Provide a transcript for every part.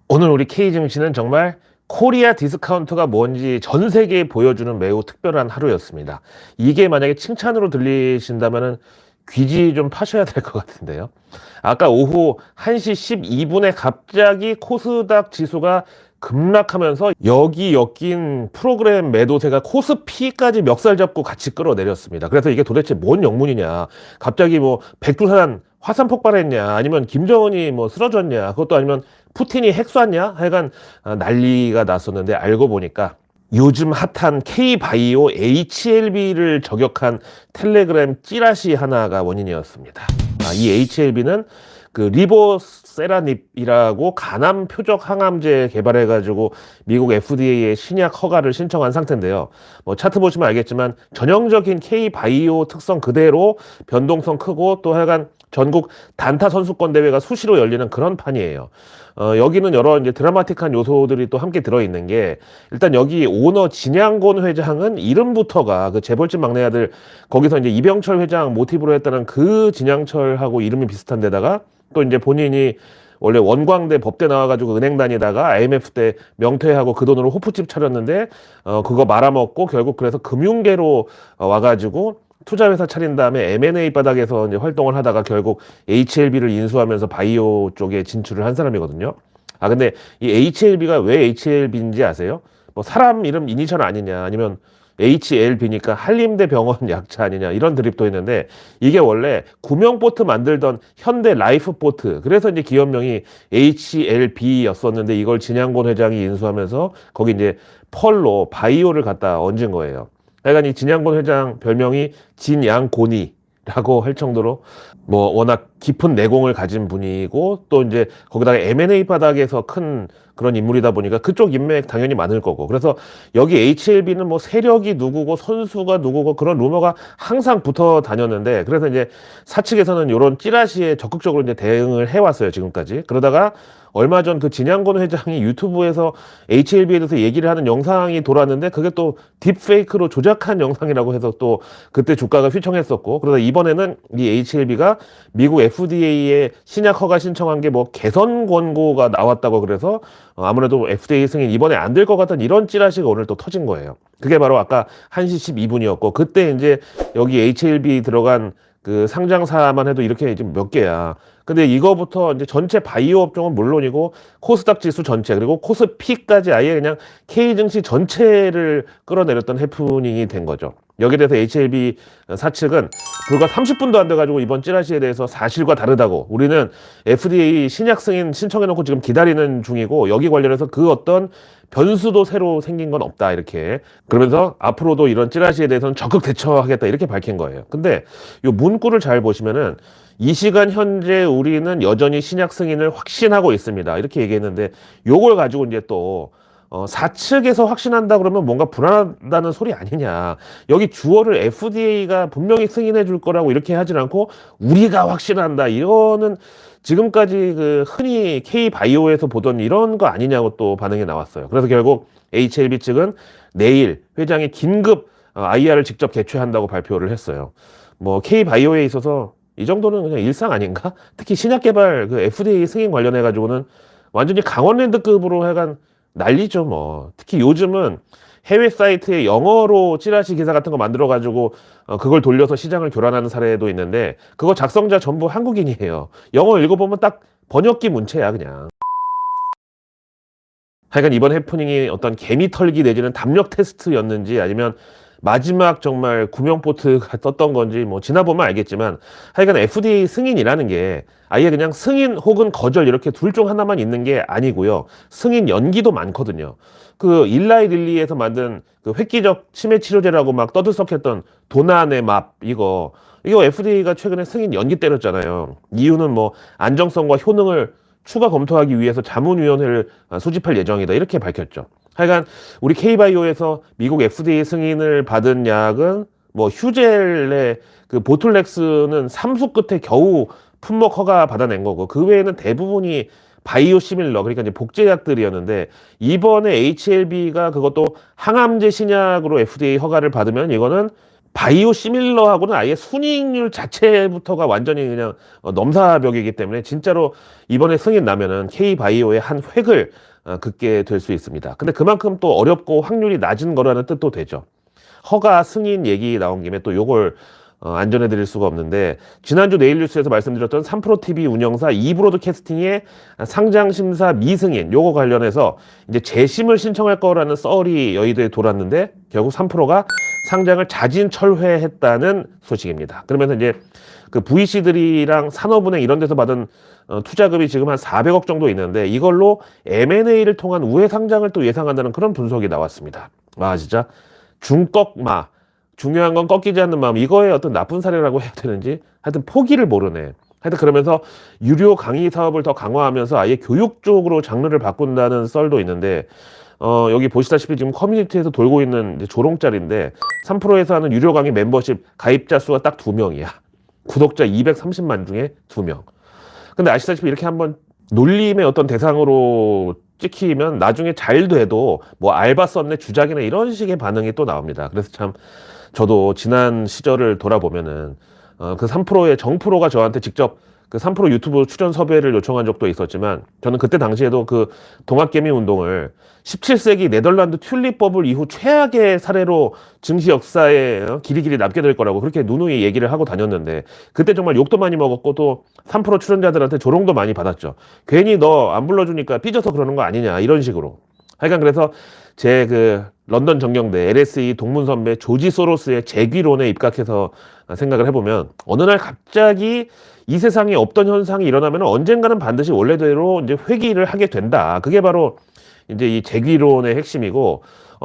오늘 우리 K증시는 정말 코리아 디스카운트가 뭔지 전 세계에 보여주는 매우 특별한 하루였습니다. 이게 만약에 칭찬으로 들리신다면은 귀지 좀 파셔야 될 것 같은데요. 아까 오후 1시 12분에 갑자기 코스닥 지수가 급락하면서 여기 엮인 프로그램 매도세가 코스피까지 멱살 잡고 같이 끌어내렸습니다. 그래서 이게 도대체 뭔 영문이냐. 갑자기 뭐 백두산 화산 폭발했냐, 아니면 김정은이 뭐 쓰러졌냐, 그것도 아니면 푸틴이 핵 쐈냐, 하여간 난리가 났었는데 알고 보니까 요즘 핫한 K바이오 HLB를 저격한 텔레그램 찌라시 하나가 원인이었습니다. 이 HLB는 그 리보세라닙이라고 간암 표적 항암제 개발해가지고 미국 FDA에 신약 허가를 신청한 상태인데요. 뭐 차트 보시면 알겠지만 전형적인 K바이오 특성 그대로 변동성 크고 또 하여간 전국 단타 선수권 대회가 수시로 열리는 그런 판이에요. 여기는 여러 이제 드라마틱한 요소들이 또 함께 들어있는 게, 일단 여기 오너 진양곤 회장은 이름부터가 그 재벌집 막내 아들, 거기서 이제 이병철 회장 모티브로 했다는 그 진양철하고 이름이 비슷한 데다가 또 이제 본인이 원래 원광대 법대 나와가지고 은행 다니다가 IMF 때 명퇴하고 그 돈으로 호프집 차렸는데 그거 말아먹고 결국 그래서 금융계로 와가지고 투자회사 차린 다음에 M&A 바닥에서 이제 활동을 하다가 결국 HLB를 인수하면서 바이오 쪽에 진출을 한 사람이거든요. 근데 이 HLB가 왜 HLB인지 아세요? 뭐 사람 이름 이니셜 아니냐, 아니면 HLB니까 한림대 병원 약자 아니냐, 이런 드립도 있는데, 이게 원래 구명보트 만들던 현대 라이프보트, 그래서 이제 기업명이 HLB였었는데 이걸 진양곤 회장이 인수하면서 거기 이제 펄로 바이오를 갖다 얹은 거예요. 하여간 이 진양곤 회장 별명이 진양곤이라고 할 정도로 뭐 워낙 깊은 내공을 가진 분이고, 또 이제 거기다가 M&A 바닥에서 큰 그런 인물이다 보니까 그쪽 인맥 당연히 많을 거고, 그래서 여기 HLB는 뭐 세력이 누구고 선수가 누구고 그런 루머가 항상 붙어 다녔는데, 그래서 이제 사측에서는 이런 찌라시에 적극적으로 이제 대응을 해왔어요, 지금까지. 그러다가 얼마 전 그 진양곤 회장이 유튜브에서 HLB에 대해서 얘기를 하는 영상이 돌았는데, 그게 또 딥페이크로 조작한 영상이라고 해서 또 그때 주가가 휘청했었고, 그러다 이번에는 이 HLB가 미국 FDA에 신약 허가 신청한 게 뭐 개선 권고가 나왔다고, 그래서 아무래도 FDA 승인 이번에 안 될 것 같은 이런 찌라시가 오늘 또 터진 거예요. 그게 바로 아까 1시 12분이었고, 그때 이제 여기 HLB 들어간 그 상장사만 해도 이렇게 지금 몇 개야. 근데 이거부터 이제 전체 바이오 업종은 물론이고 코스닥 지수 전체, 그리고 코스피까지 아예 그냥 K 증시 전체를 끌어내렸던 해프닝이 된 거죠. 여기에 대해서 HLB 사측은 불과 30분도 안 돼가지고 이번 찌라시에 대해서 사실과 다르다고, 우리는 FDA 신약 승인 신청해놓고 지금 기다리는 중이고 여기 관련해서 그 어떤 변수도 새로 생긴 건 없다, 이렇게. 그러면서 앞으로도 이런 찌라시에 대해서는 적극 대처하겠다, 이렇게 밝힌 거예요. 근데 이 문구를 잘 보시면은 이 시간 현재 우리는 여전히 신약 승인을 확신하고 있습니다, 이렇게 얘기했는데, 요걸 가지고 이제 또 사측에서 확신한다 그러면 뭔가 불안하다는 소리 아니냐. 여기 주어를 FDA가 분명히 승인해 줄 거라고 이렇게 하진 않고 우리가 확신한다, 이거는 지금까지 그 흔히 K바이오에서 보던 이런 거 아니냐고 또 반응이 나왔어요. 그래서 결국 HLB 측은 내일 회장이 긴급 IR을 직접 개최한다고 발표를 했어요. 뭐 K바이오에 있어서 이 정도는 그냥 일상 아닌가? 특히 신약 개발 그 FDA 승인 관련해 가지고는 완전히 강원랜드급으로 해간 난리죠, 뭐. 특히 요즘은 해외 사이트에 영어로 찌라시 기사 같은 거 만들어 가지고 그걸 돌려서 시장을 교란하는 사례도 있는데, 그거 작성자 전부 한국인이에요. 영어 읽어보면 딱 번역기 문체야, 그냥. 하여간 이번 해프닝이 어떤 개미 털기 내지는 담력 테스트였는지, 아니면 마지막 정말 구명보트가 떴던 건지 뭐 지나보면 알겠지만, 하여간 FDA 승인이라는 게 아예 그냥 승인 혹은 거절 이렇게 둘 중 하나만 있는 게 아니고요. 승인 연기도 많거든요. 그 일라이 릴리에서 만든 그 획기적 치매 치료제라고 막 떠들썩했던 도나네맙, 이거 FDA가 최근에 승인 연기 때렸잖아요. 이유는 뭐 안정성과 효능을 추가 검토하기 위해서 자문위원회를 소집할 예정이다, 이렇게 밝혔죠. 하여간 우리 K바이오에서 미국 FDA 승인을 받은 약은 뭐 휴젤의 그 보툴렉스는 3수 끝에 겨우 품목 허가 받아낸 거고, 그 외에는 대부분이 바이오 시밀러, 그러니까 이제 복제약들이었는데, 이번에 HLB가 그것도 항암제 신약으로 FDA 허가를 받으면 이거는 바이오 시밀러하고는 아예 순이익률 자체부터가 완전히 그냥 넘사벽이기 때문에 진짜로 이번에 승인 나면은 K바이오의 한 획을 긋게 될 수 있습니다. 근데 그만큼 또 어렵고 확률이 낮은 거라는 뜻도 되죠. 허가 승인 얘기 나온 김에 또 요걸 안 전해드릴 수가 없는데, 지난주 내일뉴스에서 말씀드렸던 3프로TV 운영사 이브로드캐스팅의 상장심사 미승인 요거 관련해서 이제 재심을 신청할 거라는 썰이 여의도에 돌았는데, 결국 3프로가 상장을 자진 철회했다는 소식입니다. 그러면서 이제 그 VC들이랑 산업은행 이런 데서 받은 투자금이 지금 한 400억 정도 있는데, 이걸로 M&A를 통한 우회 상장을 또 예상한다는 그런 분석이 나왔습니다. 와, 진짜 중꺾마, 중요한 건 꺾이지 않는 마음, 이거의 어떤 나쁜 사례라고 해야 되는지 하여튼 포기를 모르네. 하여튼 그러면서 유료 강의 사업을 더 강화하면서 아예 교육 쪽으로 장르를 바꾼다는 썰도 있는데, 여기 보시다시피 지금 커뮤니티에서 돌고 있는 이제 조롱짤인데, 3프로에서 하는 유료 강의 멤버십 가입자 수가 딱 2명이야. 구독자 230만 중에 2명. 근데 아시다시피 이렇게 한번 놀림의 어떤 대상으로 찍히면 나중에 잘 돼도 뭐 알바 썼네, 주작이네, 이런 식의 반응이 또 나옵니다. 그래서 참 저도 지난 시절을 돌아보면은 그 3프로의 정프로가 저한테 직접 그 3프로 유튜브 출연 섭외를 요청한 적도 있었지만, 저는 그때 당시에도 그 동학개미 운동을 17세기 네덜란드 튤립버블 이후 최악의 사례로 증시 역사에 길이길이 남게 될 거라고 그렇게 누누이 얘기를 하고 다녔는데, 그때 정말 욕도 많이 먹었고 또 3프로 출연자들한테 조롱도 많이 받았죠. 괜히 너 안 불러주니까 삐져서 그러는 거 아니냐, 이런 식으로. 하여간 그래서 제 그 런던 정경대 LSE 동문 선배 조지 소로스의 재귀론에 입각해서 생각을 해보면, 어느 날 갑자기 이 세상에 없던 현상이 일어나면 언젠가는 반드시 원래대로 이제 회귀를 하게 된다. 그게 바로 이제 이 재귀론의 핵심이고,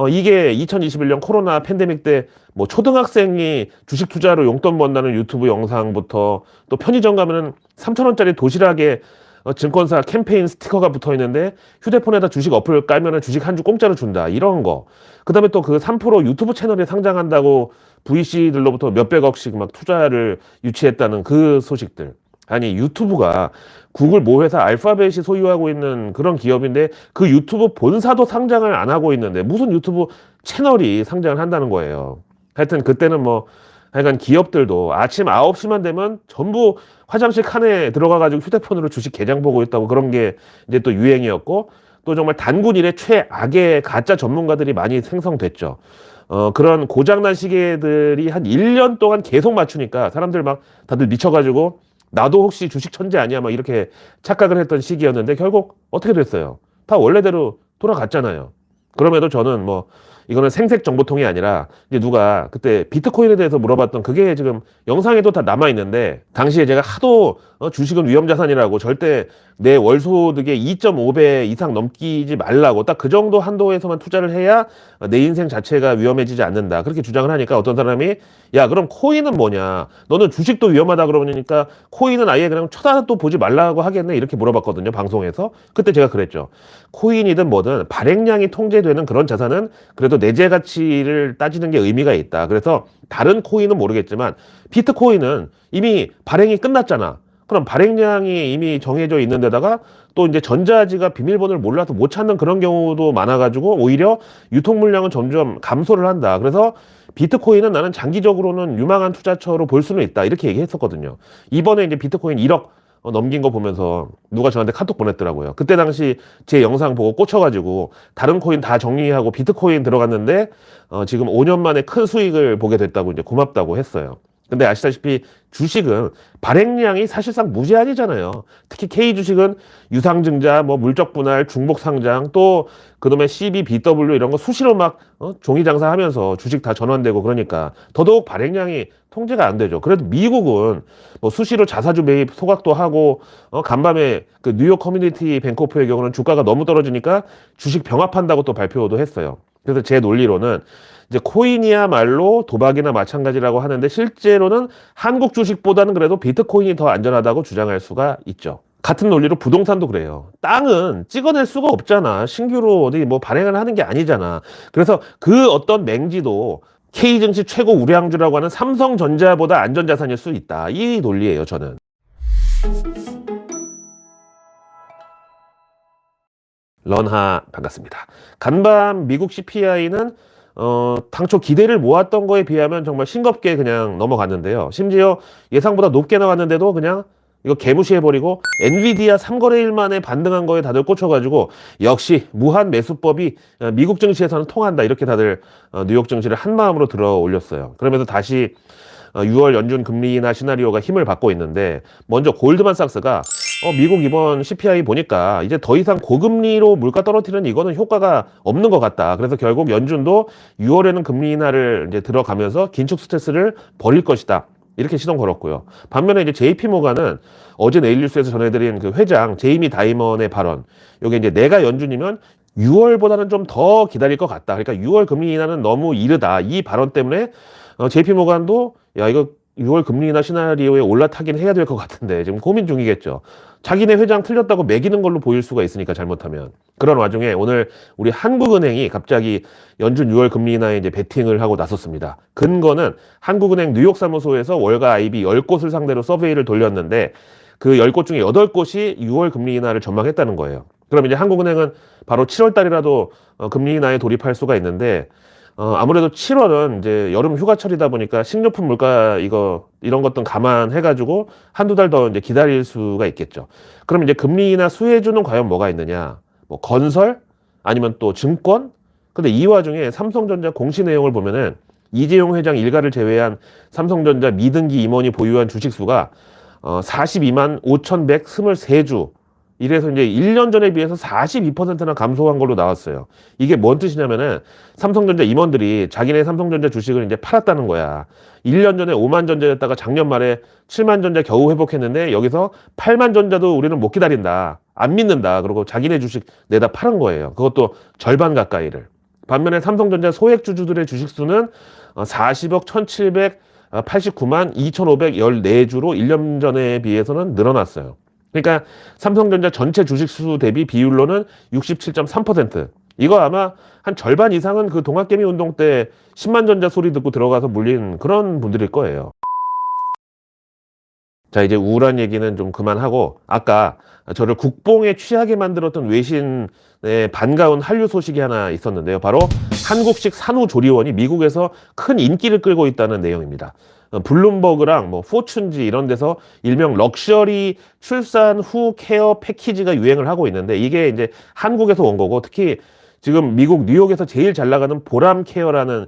이게 2021년 코로나 팬데믹 때 뭐 초등학생이 주식 투자로 용돈 번다는 유튜브 영상부터, 또 편의점 가면은 3,000원짜리 도시락에 증권사 캠페인 스티커가 붙어 있는데 휴대폰에다 주식 어플 깔면은 주식 한 주 공짜로 준다, 이런 거. 그 다음에 또 그 3프로 유튜브 채널에 상장한다고 VC들로부터 몇백억씩 막 투자를 유치했다는 그 소식들. 아니, 유튜브가 구글 모회사 알파벳이 소유하고 있는 그런 기업인데, 그 유튜브 본사도 상장을 안 하고 있는데 무슨 유튜브 채널이 상장을 한다는 거예요. 하여튼 그때는 뭐 하여간 기업들도 아침 9시만 되면 전부 화장실 칸에 들어가가지고 휴대폰으로 주식 계장 보고 있다고, 그런 게 이제 또 유행이었고, 또 정말 단군 일의 최악의 가짜 전문가들이 많이 생성됐죠. 그런 고장난 시계들이 한 1년 동안 계속 맞추니까 사람들 막 다들 미쳐가지고 나도 혹시 주식 천재 아니야 막 이렇게 착각을 했던 시기였는데, 결국 어떻게 됐어요? 다 원래대로 돌아갔잖아요. 그럼에도 저는 뭐 이거는 생색 정보통이 아니라, 이제 누가 그때 비트코인에 대해서 물어봤던 그게 지금 영상에도 다 남아 있는데, 당시에 제가 하도 주식은 위험자산이라고 절대 내 월소득의 2.5배 이상 넘기지 말라고, 딱 그 정도 한도에서만 투자를 해야 내 인생 자체가 위험해지지 않는다, 그렇게 주장을 하니까 어떤 사람이 야, 그럼 코인은 뭐냐, 너는 주식도 위험하다 그러니까 코인은 아예 그냥 쳐다도 보지 말라고 하겠네, 이렇게 물어봤거든요, 방송에서. 그때 제가 그랬죠. 코인이든 뭐든 발행량이 통제되는 그런 자산은 그래도 내재 가치를 따지는 게 의미가 있다. 그래서 다른 코인은 모르겠지만 비트코인은 이미 발행이 끝났잖아. 그럼 발행량이 이미 정해져 있는 데다가 또 이제 전자지가 비밀번호를 몰라서 못 찾는 그런 경우도 많아가지고 오히려 유통 물량은 점점 감소를 한다. 그래서 비트코인은 나는 장기적으로는 유망한 투자처로 볼 수는 있다, 이렇게 얘기했었거든요. 이번에 이제 비트코인 1억 넘긴 거 보면서 누가 저한테 카톡 보냈더라고요. 그때 당시 제 영상 보고 꽂혀가지고 다른 코인 다 정리하고 비트코인 들어갔는데 지금 5년 만에 큰 수익을 보게 됐다고, 이제 고맙다고 했어요. 근데 아시다시피 주식은 발행량이 사실상 무제한이잖아요. 특히 K 주식은 유상증자, 뭐 물적 분할, 중복 상장, 또 그놈의 CBBW 이런 거 수시로 막 종이 장사하면서 주식 다 전환되고, 그러니까 더더욱 발행량이 통제가 안 되죠. 그래도 미국은 뭐 수시로 자사주 매입 소각도 하고, 간밤에 그 뉴욕 커뮤니티 뱅크오프의 경우는 주가가 너무 떨어지니까 주식 병합한다고 또 발표도 했어요. 그래서 제 논리로는 이제 코인이야말로 도박이나 마찬가지라고 하는데, 실제로는 한국 주식보다는 그래도 비트코인이 더 안전하다고 주장할 수가 있죠. 같은 논리로 부동산도 그래요. 땅은 찍어낼 수가 없잖아. 신규로 어디 뭐 발행을 하는 게 아니잖아. 그래서 그 어떤 맹지도 K증시 최고 우량주라고 하는 삼성전자보다 안전자산일 수 있다, 이 논리예요, 저는. 런하 반갑습니다. 간밤 미국 CPI는 당초 기대를 모았던 거에 비하면 정말 싱겁게 그냥 넘어갔는데요. 심지어 예상보다 높게 나왔는데도 그냥 이거 개무시해버리고 엔비디아 3거래일 만에 반등한 거에 다들 꽂혀가지고 역시 무한 매수법이 미국 증시에서는 통한다 이렇게 다들 뉴욕 증시를 한 마음으로 들어 올렸어요. 그러면서 다시 6월 연준 금리 인하 시나리오가 힘을 받고 있는데 먼저 골드만삭스가 미국 이번 CPI 보니까 이제 더 이상 고금리로 물가 떨어뜨리는 이거는 효과가 없는 것 같다. 그래서 결국 연준도 6월에는 금리 인하를 이제 들어가면서 긴축 스트레스를 벌일 것이다. 이렇게 시동 걸었고요. 반면에 이제 JP모간은 어제 네일뉴스에서 전해드린 그 회장 제이미 다이먼의 발언. 요게 이제 내가 연준이면 6월보다는 좀 더 기다릴 것 같다. 그러니까 6월 금리 인하는 너무 이르다. 이 발언 때문에 JP모간도 야 이거 6월 금리 인하 시나리오에 올라타긴 해야 될 것 같은데 지금 고민 중이겠죠. 자기네 회장 틀렸다고 매기는 걸로 보일 수가 있으니까 잘못하면. 그런 와중에 오늘 우리 한국은행이 갑자기 연준 6월 금리 인하에 이제 베팅을 하고 나섰습니다. 근거는 한국은행 뉴욕 사무소에서 월가 IB 10곳을 상대로 서베이를 돌렸는데 그 10곳 중에 8곳이 6월 금리 인하를 전망했다는 거예요. 그럼 이제 한국은행은 바로 7월 달이라도 금리 인하에 돌입할 수가 있는데 아무래도 7월은 이제 여름 휴가철이다 보니까 식료품 물가 이런 것들 감안해가지고 한두 달 더 이제 기다릴 수가 있겠죠. 그럼 이제 금리 인하 수혜주는 과연 뭐가 있느냐? 뭐 건설? 아니면 또 증권? 근데 이 와중에 삼성전자 공시 내용을 보면은 이재용 회장 일가를 제외한 삼성전자 미등기 임원이 보유한 주식수가 42만 5,123주. 이래서 이제 1년 전에 비해서 42%나 감소한 걸로 나왔어요. 이게 뭔 뜻이냐면은 삼성전자 임원들이 자기네 삼성전자 주식을 이제 팔았다는 거야. 1년 전에 5만 전자였다가 작년 말에 7만 전자 겨우 회복했는데 여기서 8만 전자도 우리는 못 기다린다. 안 믿는다. 그리고 자기네 주식 내다 팔은 거예요. 그것도 절반 가까이를. 반면에 삼성전자 소액주주들의 주식수는 40억 1,789만 2,514주로 1년 전에 비해서는 늘어났어요. 그러니까 삼성전자 전체 주식수 대비 비율로는 67.3%. 이거 아마 한 절반 이상은 그 동학개미 운동 때 10만 전자 소리 듣고 들어가서 물린 그런 분들일 거예요. 자, 이제 우울한 얘기는 좀 그만하고 아까 저를 국뽕에 취하게 만들었던 외신의 반가운 한류 소식이 하나 있었는데요. 바로 한국식 산후조리원이 미국에서 큰 인기를 끌고 있다는 내용입니다. 블룸버그랑 뭐 포춘지 이런 데서 일명 럭셔리 출산 후 케어 패키지가 유행을 하고 있는데 이게 이제 한국에서 온 거고 특히 지금 미국 뉴욕에서 제일 잘 나가는 보람 케어라는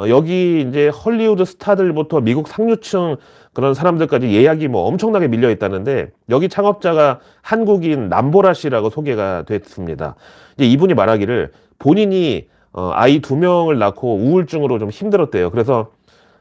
여기 이제 헐리우드 스타들부터 미국 상류층 그런 사람들까지 예약이 뭐 엄청나게 밀려 있다는데 여기 창업자가 한국인 남보라 씨라고 소개가 됐습니다. 이제 이분이 말하기를 본인이 아이 2명을 낳고 우울증으로 좀 힘들었대요. 그래서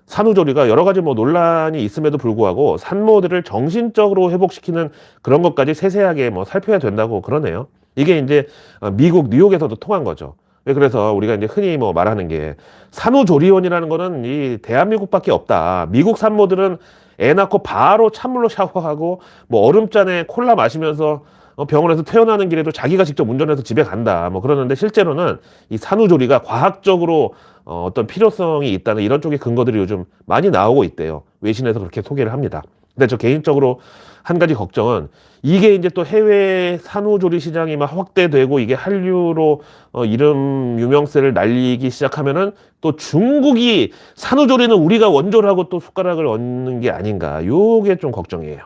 산후조리가 여러 가지 뭐 논란이 있음에도 불구하고 산모들을 정신적으로 회복시키는 그런 것까지 세세하게 뭐 살펴야 된다고 그러네요. 이게 이제 미국 뉴욕에서도 통한 거죠. 그래서 우리가 이제 흔히 뭐 말하는 게 산후조리원이라는 거는 이 대한민국밖에 없다. 미국 산모들은 애 낳고 바로 찬물로 샤워하고 뭐 얼음잔에 콜라 마시면서 병원에서 퇴원하는 길에도 자기가 직접 운전해서 집에 간다. 뭐 그러는데 실제로는 이 산후조리가 과학적으로 어떤 필요성이 있다는 이런 쪽의 근거들이 요즘 많이 나오고 있대요. 외신에서 그렇게 소개를 합니다. 근데 저 개인적으로 한 가지 걱정은 이게 이제 또 해외 산후조리 시장이 막 확대되고 이게 한류로 이름 유명세를 날리기 시작하면은 또 중국이 산후조리는 우리가 원조라고 또 숟가락을 얹는 게 아닌가. 요게 좀 걱정이에요.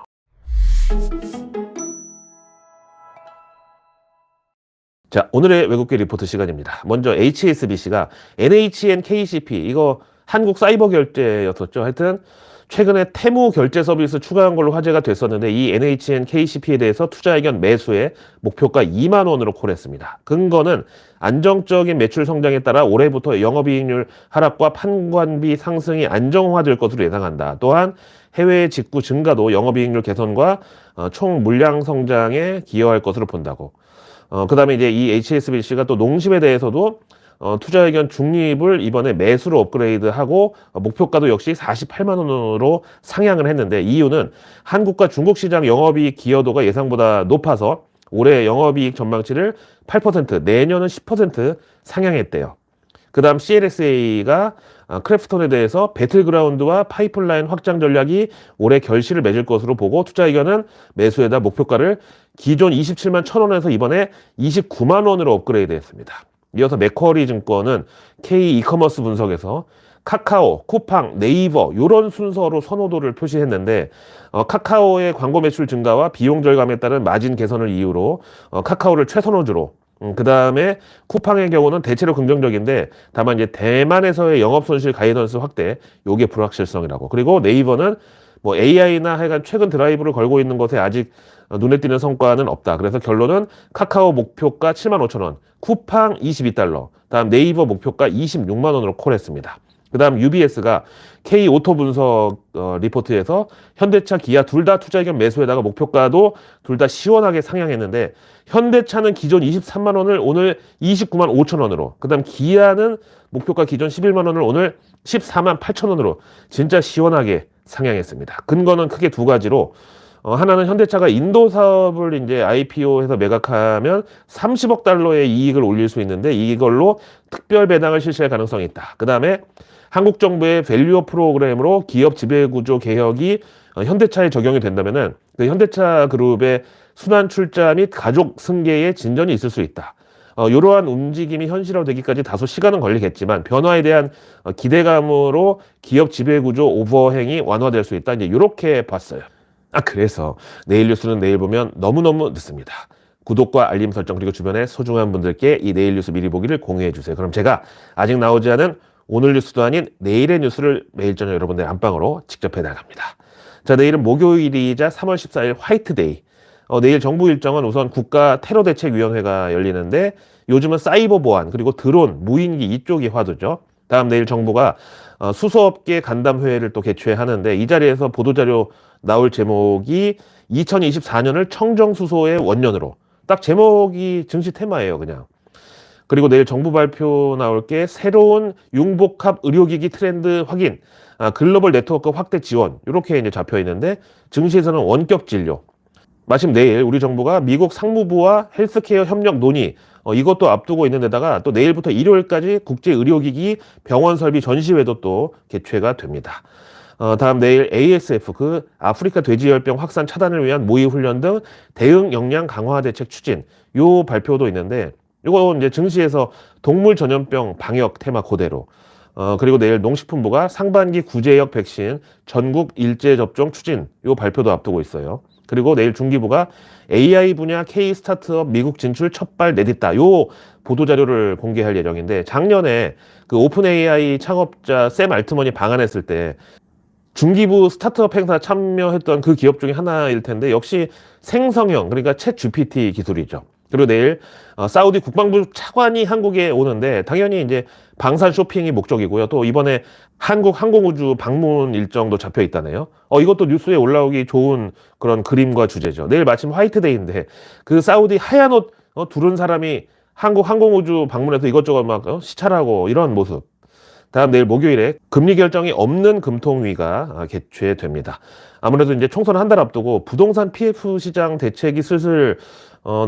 자, 오늘의 외국계 리포트 시간입니다. 먼저 HSBC가 NHN KCP, 이거 한국 사이버 결제였었죠. 하여튼 최근에 테무 결제 서비스 추가한 걸로 화제가 됐었는데 이 NHN KCP에 대해서 투자 의견 매수에 목표가 2만 원으로 콜했습니다. 근거는 안정적인 매출 성장에 따라 올해부터 영업이익률 하락과 판관비 상승이 안정화될 것으로 예상한다. 또한 해외 직구 증가도 영업이익률 개선과 총 물량 성장에 기여할 것으로 본다고. 그 다음에 이제 이 HSBC가 또 농심에 대해서도 투자 의견 중립을 이번에 매수로 업그레이드하고 목표가도 역시 48만 원으로 상향을 했는데 이유는 한국과 중국 시장 영업이익 기여도가 예상보다 높아서 올해 영업이익 전망치를 8%, 내년은 10% 상향했대요. 그 다음 CLSA가 크래프톤에 대해서 배틀그라운드와 파이프라인 확장 전략이 올해 결실을 맺을 것으로 보고 투자 의견은 매수에다 목표가를 기존 27만 1,000원에서 이번에 29만 원으로 업그레이드 했습니다. 이어서 맥쿼리 증권은 K 이커머스 분석에서 카카오, 쿠팡, 네이버 이런 순서로 선호도를 표시했는데 카카오의 광고 매출 증가와 비용 절감에 따른 마진 개선을 이유로 카카오를 최선호주로 그 다음에 쿠팡의 경우는 대체로 긍정적인데 다만 이제 대만에서의 영업손실 가이던스 확대 요게 불확실성이라고. 그리고 네이버는 뭐 AI나 하여간 최근 드라이브를 걸고 있는 것에 아직 눈에 띄는 성과는 없다. 그래서 결론은 카카오 목표가 75,000원, 쿠팡 22달러, 다음 네이버 목표가 26만 원으로 콜했습니다. 그 다음 UBS가 K 오토 분석 리포트에서 현대차, 기아 둘 다 투자 의견 매수에다가 목표가도 둘 다 시원하게 상향했는데 현대차는 기존 23만 원을 오늘 29만 5천 원으로, 그 다음 기아는 목표가 기존 11만 원을 오늘 14만 8천 원으로 진짜 시원하게 상향했습니다. 근거는 크게 두 가지로 하나는 현대차가 인도 사업을 이제 IPO해서 매각하면 30억 달러의 이익을 올릴 수 있는데 이걸로 특별 배당을 실시할 가능성이 있다. 그 다음에 한국 정부의 밸류업 프로그램으로 기업 지배구조 개혁이 현대차에 적용이 된다면은 그 현대차 그룹의 순환 출자 및 가족 승계에 진전이 있을 수 있다. 이러한 움직임이 현실화되기까지 다소 시간은 걸리겠지만 변화에 대한 기대감으로 기업 지배구조 오버행이 완화될 수 있다. 이제 이렇게 봤어요. 그래서 내일 뉴스는 내일 보면 너무너무 늦습니다. 구독과 알림 설정 그리고 주변에 소중한 분들께 이 내일 뉴스 미리 보기를 공유해 주세요. 그럼 제가 아직 나오지 않은 오늘 뉴스도 아닌 내일의 뉴스를 매일 저녁 여러분들 안방으로 직접 배달갑니다. 자, 내일은 목요일이자 3월 14일 화이트데이. 내일 정부 일정은 우선 국가테러대책위원회가 열리는데 요즘은 사이버 보안 그리고 드론, 무인기 이쪽이 화두죠. 다음 내일 정부가 수소업계 간담회를 또 개최하는데 이 자리에서 보도자료 나올 제목이 2024년을 청정수소의 원년으로, 딱 제목이 증시 테마예요 그냥. 그리고 내일 정부 발표 나올 게 새로운 융복합 의료기기 트렌드 확인, 글로벌 네트워크 확대 지원 이렇게 이제 잡혀 있는데 증시에서는 원격 진료. 마침 내일 우리 정부가 미국 상무부와 헬스케어 협력 논의 이것도 앞두고 있는 데다가 또 내일부터 일요일까지 국제 의료기기 병원 설비 전시회도 또 개최가 됩니다. 다음 내일 ASF 그 아프리카 돼지열병 확산 차단을 위한 모의 훈련 등 대응 역량 강화 대책 추진 요 발표도 있는데 이거 이제 증시에서 동물 전염병 방역 테마 그대로. 그리고 내일 농식품부가 상반기 구제역 백신 전국 일제 접종 추진 요 발표도 앞두고 있어요. 그리고 내일 중기부가 AI 분야 K 스타트업 미국 진출 첫발 내딛다 요 보도자료를 공개할 예정인데 작년에 그 오픈 AI 창업자 샘 알트먼이 방한했을 때 중기부 스타트업 행사 참여했던 그 기업 중에 하나일 텐데 역시 생성형 그러니까 챗 GPT 기술이죠. 그리고 내일 사우디 국방부 차관이 한국에 오는데 당연히 이제 방산 쇼핑이 목적이고요. 또 이번에 한국 항공우주 방문 일정도 잡혀 있다네요. 이것도 뉴스에 올라오기 좋은 그런 그림과 주제죠. 내일 마침 화이트데이인데 그 사우디 하얀 옷 두른 사람이 한국 항공우주 방문해서 이것저것 막 시찰하고 이런 모습. 다음 내일 목요일에 금리 결정이 없는 금통위가 개최됩니다. 아무래도 이제 총선 한 달 앞두고 부동산 PF 시장 대책이 슬슬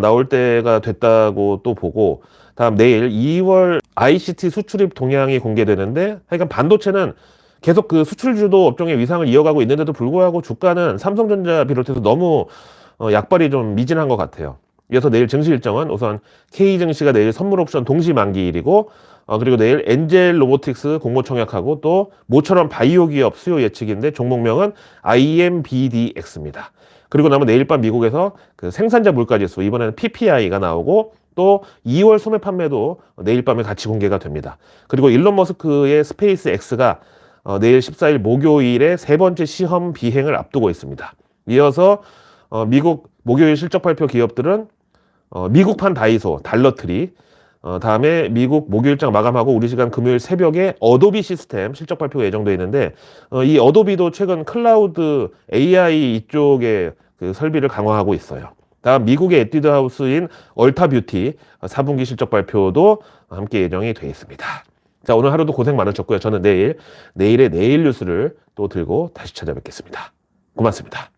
나올 때가 됐다고 또 보고, 다음 내일 2월 ICT 수출입 동향이 공개되는데 하여간 반도체는 계속 그 수출주도 업종의 위상을 이어가고 있는데도 불구하고 주가는 삼성전자 비롯해서 너무 약발이 좀 미진한 것 같아요. 이어서 내일 증시 일정은 우선 K증시가 내일 선물 옵션 동시 만기일이고 그리고 내일 엔젤 로보틱스 공모 청약하고 또 모처럼 바이오 기업 수요 예측인데 종목명은 IMBDX입니다. 그리고 나면 내일 밤 미국에서 그 생산자 물가지수 이번에는 PPI가 나오고 또 2월 소매 판매도 내일 밤에 같이 공개가 됩니다. 그리고 일론 머스크의 스페이스 X가 내일 14일 목요일에 세 번째 시험 비행을 앞두고 있습니다. 이어서 미국 목요일 실적 발표 기업들은 미국판 다이소, 달러트리, 다음에 미국 목요일장 마감하고 우리 시간 금요일 새벽에 어도비 시스템 실적 발표가 예정되어 있는데 이 어도비도 최근 클라우드 AI 이쪽에 그 설비를 강화하고 있어요. 다음 미국의 에뛰드 하우스인 얼타뷰티 4분기 실적 발표도 함께 예정이 되어 있습니다. 자, 오늘 하루도 고생 많으셨고요. 저는 내일의 내일 뉴스를 또 들고 다시 찾아뵙겠습니다. 고맙습니다.